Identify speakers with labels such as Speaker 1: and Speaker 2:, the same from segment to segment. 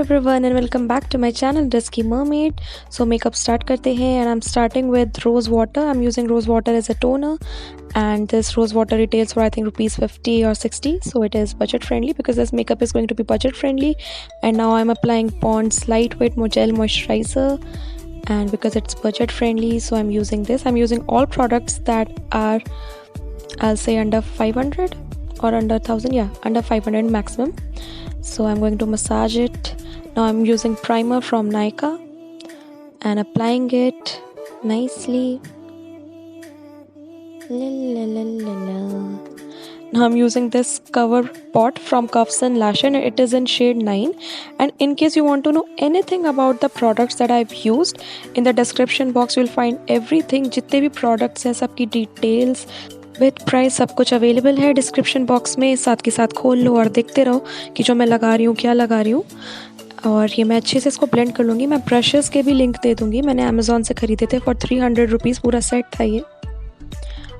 Speaker 1: everyone and welcome back to my channel Dusky Mermaid. So makeup start करते हैं and I'm starting with rose water. I'm using rose water as a toner and this rose water retails for I think rupees 50 or 60, so it is budget friendly because this makeup is going to be budget friendly. And now I'm applying Pond's lightweight gel moisturizer, and because it's budget friendly, so I'm using this. I'm using all products that are, I'll say, under 500 or under 1000, yeah, under 500 maximum. So I'm going to massage it. Now I'm using primer from Nykaa and applying it nicely. Now I'm using this cover pot from Cuffs and Lashes and it is in shade 9. And in case you want to know anything about the products that I've used, in the description box you'll find everything. जितने भी products हैं सबकी details with price सब कुछ available है description box में. साथ के साथ खोल लो और देखते रहो कि जो मैं लगा रही हूँ क्या लगा रही हूँ. और ये मैं अच्छे से इसको ब्लेंड कर लूँगी. मैं ब्रशेस के भी लिंक दे दूँगी, मैंने अमेज़ॉन से ख़रीदे थे फॉर 300 रुपीज़, पूरा सेट था ये.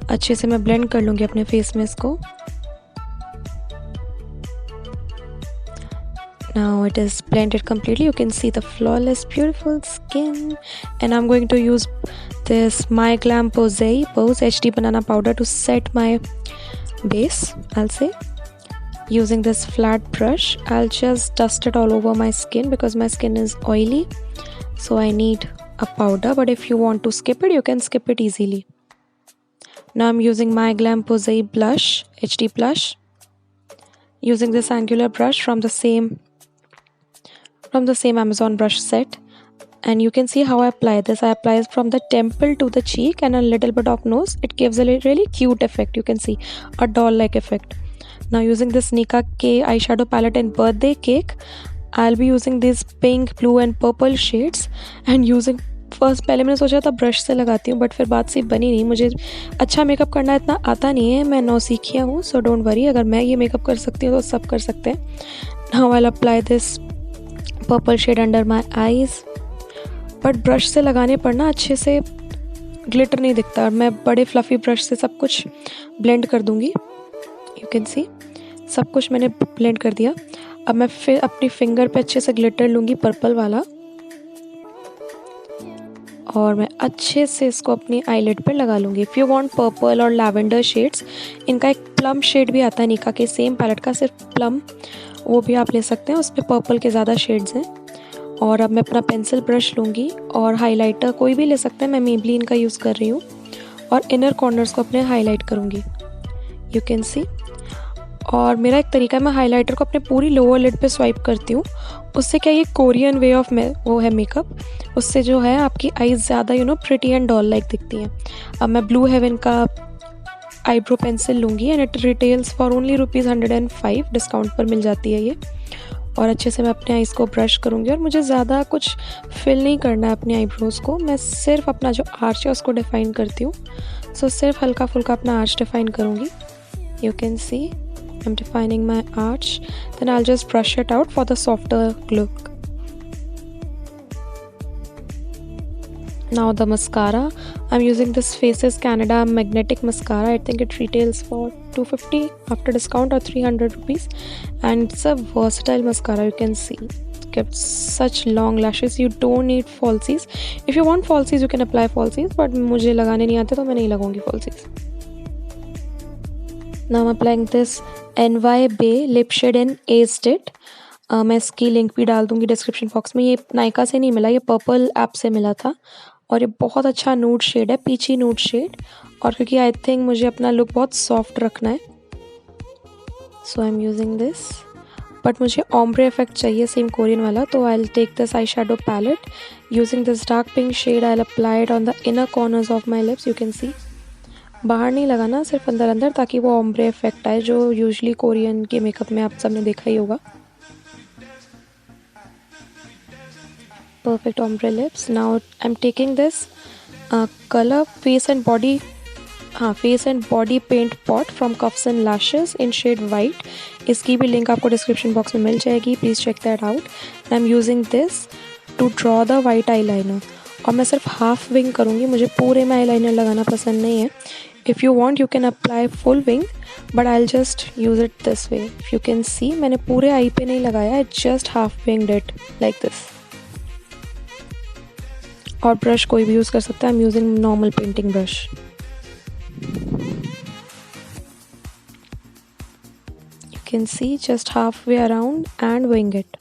Speaker 1: अच्छे से मैं ब्लेंड कर लूँगी अपने फेस में इसको. Now it is blended completely. You can see the flawless beautiful skin. And I'm going to use this My Glam Pose HD banana powder to set my base, I'll say. Using this flat brush, I'll just dust it all over my skin because my skin is oily, so I need a powder. But if you want to skip it, you can skip it easily. Now I'm using My Glam Pose blush, HD blush, using this angular brush from the same Amazon brush set. And you can see how I apply this. I apply it from the temple to the cheek and a little bit of nose. It gives a really cute effect. You can see a doll like effect. Now using this Nika K eyeshadow palette in Birthday Cake, I'll be using these pink, blue and purple shades. And using first पहले मैंने सोचा था brush से लगाती हूँ, but फिर बात सिर्फ बनी नहीं. मुझे अच्छा मेकअप करना इतना आता नहीं है, मैं नौसिखिया हूँ, सो डोंट वरी. अगर मैं ये मेकअप कर सकती हूँ तो सब कर सकते हैं. Now I will apply this purple shade under my eyes. But brush से लगाने पर ना अच्छे से ग्लिटर नहीं दिखता, और मैं बड़े फ्लफ़ी ब्रश से सब कुछ ब्लेंड कर दूँगी. यू कैन सी सब कुछ मैंने ब्लेंड कर दिया. अब मैं फिर अपनी फिंगर पे अच्छे से ग्लिटर लूँगी पर्पल वाला, और मैं अच्छे से इसको अपनी आईलिड पे लगा लूँगी. इफ़ यू वांट पर्पल और लैवेंडर शेड्स, इनका एक प्लम शेड भी आता है निका के सेम पैलेट का, सिर्फ प्लम, वो भी आप ले सकते हैं. उस पर पर्पल के ज़्यादा शेड्स हैं. और अब मैं अपना पेंसिल ब्रश लूँगी और हाइलाइटर कोई भी ले सकते हैं, मैं मेबलिन का यूज़ कर रही हूँ, और इनर कॉर्नर्स को अपने हाईलाइट करूँगी. यू कैन सी. और मेरा एक तरीका है, मैं हाइलाइटर को अपने पूरी लोअर लिड पे स्वाइप करती हूँ. उससे क्या, ये कोरियन वे ऑफ वो है मेकअप, उससे जो है आपकी आईज ज़्यादा प्रिटी एंड डॉल लाइक दिखती हैं. अब मैं ब्लू हेवन का आईब्रो पेंसिल लूँगी and it retails for only ₹105, discount पर मिल जाती है ये. और अच्छे से मैं अपने आईज को ब्रश करूँगी. और मुझे ज़्यादा कुछ फिल नहीं करना है अपने आईब्रोज़ को, मैं सिर्फ अपना जो आर्च है उसको डिफ़ाइन करती हूँ. सो सिर्फ हल्का फुल्का अपना आर्च डिफ़ाइन करूँगी. You can C I'm defining my arch. Then I'll just brush it out for the softer look. Now the mascara. I'm using this Faces Canada magnetic mascara. I think it retails for $250 after discount, or 300 rupees. And it's a versatile mascara. You can see it gives such long lashes. You don't need falsies. If you want falsies, you can apply falsies. But मुझे लगाने नहीं आते तो मैं नहीं लगाऊंगी falsies. Now I'm applying this NY Bay lip shade in Aced It. मैं इसकी लिंक भी डाल दूँगी डिस्क्रिप्शन बॉक्स में. ये नायका से नहीं मिला, ये पर्पल ऐप से मिला था, और ये बहुत अच्छा नूड शेड है, पीची नूड शेड. और क्योंकि आई थिंक मुझे अपना लुक बहुत सॉफ्ट रखना है, so I am using this. But मुझे ऑम्ब्रे इफेक्ट चाहिए सेम कोरियन वाला, तो I will take this eye shadow palette using this dark pink shade. I will apply it on the inner corners of my lips. You can see बाहर नहीं लगाना, सिर्फ अंदर अंदर, ताकि वो ऑम्ब्रे इफेक्ट आए जो यूजुअली कोरियन के मेकअप में आप सबने देखा ही होगा. Perfect ombre lips. Now I am taking this colour face and body paint pot from Cuffs and Lashes in shade white. इसकी भी लिंक आपको डिस्क्रिप्शन बॉक्स में मिल जाएगी, please check that out. I am using this to draw the white eyeliner. और मैं सिर्फ half wing करूँगी, मुझे पूरे में आई लाइनर लगाना पसंद नहीं है. If you want you can apply full wing, but I'll just use it this way. If you can see, मैंने पूरे आई पे नहीं लगाया, I just half winged it like this. और ब्रश कोई भी यूज़ कर सकता है. I'm using normal painting brush. You can see just halfway around and wing it.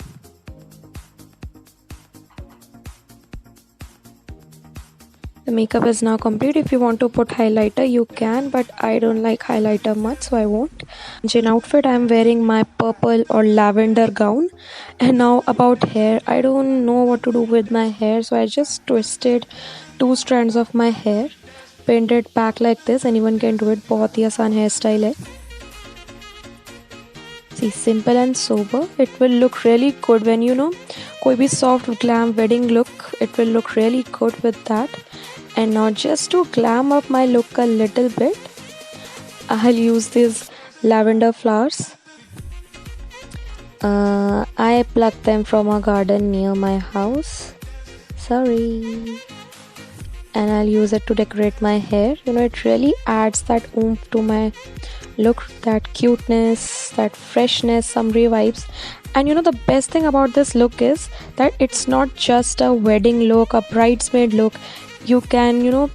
Speaker 1: The makeup is now complete. If you want to put highlighter you can, but I don't like highlighter much, so I won't. In outfit I am wearing my purple or lavender gown. And now about hair, I don't know what to do with my hair, so I just twisted 2 strands of my hair, pinned it back like this. Anyone can do it. बहुत ही आसान hair style है. See, simple and sober. It will look really good when you know कोई भी soft glam wedding look. It will look really good with that. And now just to glam up my look a little bit, I'll use these lavender flowers. I plucked them from a garden near my house. Sorry. And I'll use it to decorate my hair. You know, it really adds that oomph to my look, that cuteness, that freshness, summery vibes. And you know, the best thing about this look is that it's not just a wedding look, a bridesmaid look. You can, you know,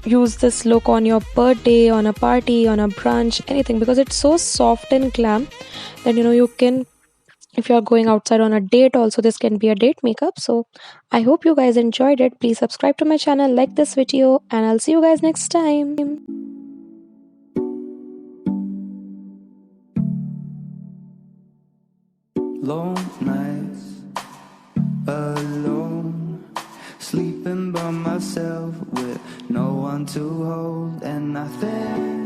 Speaker 1: use this look on your birthday, on a party, on a brunch, anything, because it's so soft and glam that you know you can, if you're going outside on a date also, this can be a date makeup. So I hope you guys enjoyed it. Please subscribe to my channel, like this video, and I'll see you guys next time.
Speaker 2: Long nights alone, sleeping by myself with no one to hold, and I think